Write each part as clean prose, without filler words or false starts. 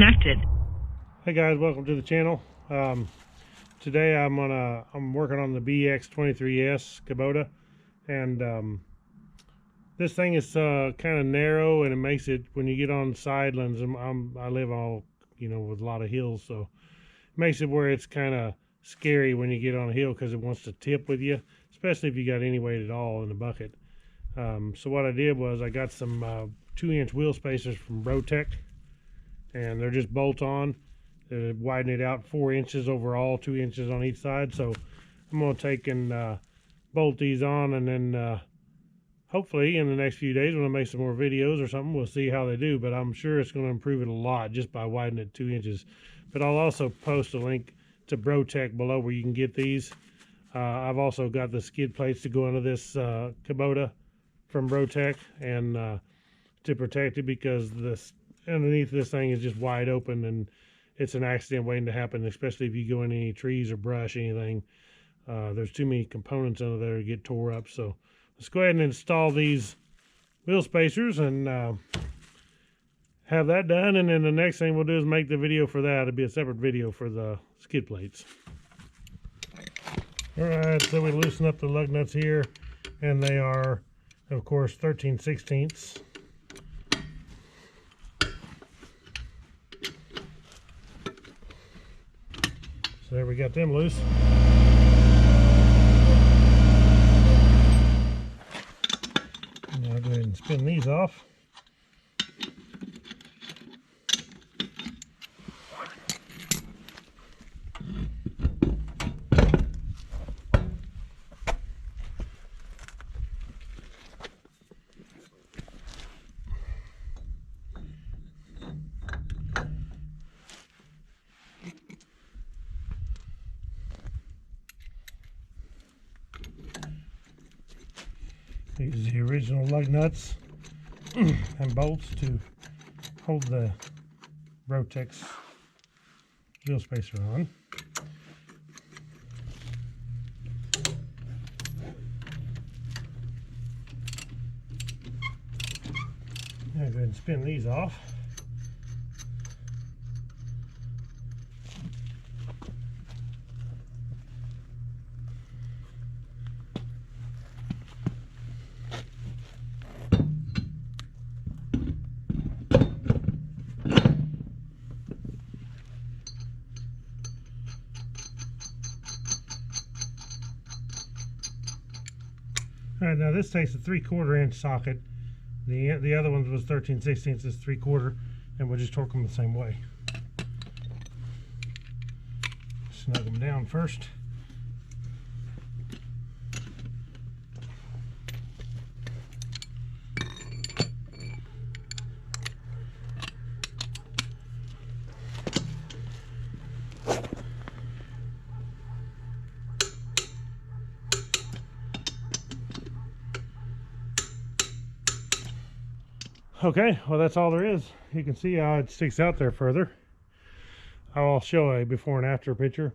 disconnected. Hey guys, welcome to the channel. Today I'm working on the BX23S Kubota, and this thing is kind of narrow, and it makes it, when you get on sidelands, I live all, with a lot of hills, so it makes it where it's kind of scary when you get on a hill because it wants to tip with you, especially if you got any weight at all in the bucket. So what I did was I got some 2-inch wheel spacers from Bro-Tek, and they're just bolt on. Widen it out 4 inches overall, 2 inches on each side. So I'm going to take and bolt these on, and then hopefully in the next few days when I make some more videos or something, we'll see how they do. But I'm sure it's going to improve it a lot just by widening it 2 inches. But I'll also post a link to Bro-Tek below where you can get these. I've also got the skid plates to go into this Kubota from Bro-Tek, and to protect it, because this underneath this thing is just wide open, and it's an accident waiting to happen, especially if you go in any trees or brush, anything. There's too many components under there to get tore up. So let's go ahead and install these wheel spacers and have that done, and then the next thing we'll do is make the video for that. It'll be a separate video for the skid plates. Alright, so we loosen up the lug nuts here, and they are, of course, 13/16. So there, we got them loose. Now I'll go ahead and spin these off. These are the original lug nuts and bolts to hold the Bro-Tek's wheel spacer on. Now go ahead and spin these off. Alright, now this takes a 3/4 inch socket. The other ones was 13/16, is 3/4, and we'll just torque them the same way. Snug them down first. Okay, well that's all there is. You can see how it sticks out there further. I'll show a before and after picture.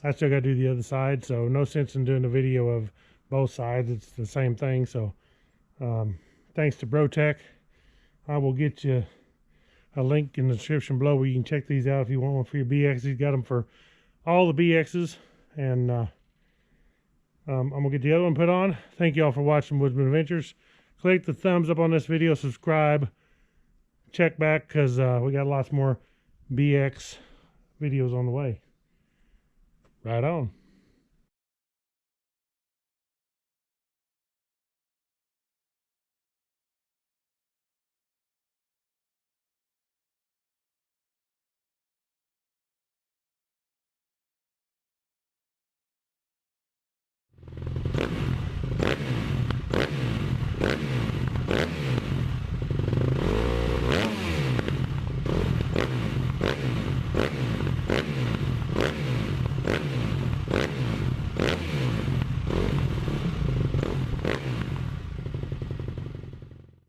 I still got to do the other side, so no sense in doing a video of both sides. It's the same thing. So thanks to Bro-Tek. I will get you a link in the description below where you can check these out if you want one for your BX. He's got them for all the BXs, and I'm gonna get the other one put on. Thank you all for watching Woodzman Adventures. Click the thumbs up on this video, subscribe, check back, because we got lots more BX videos on the way. Right on.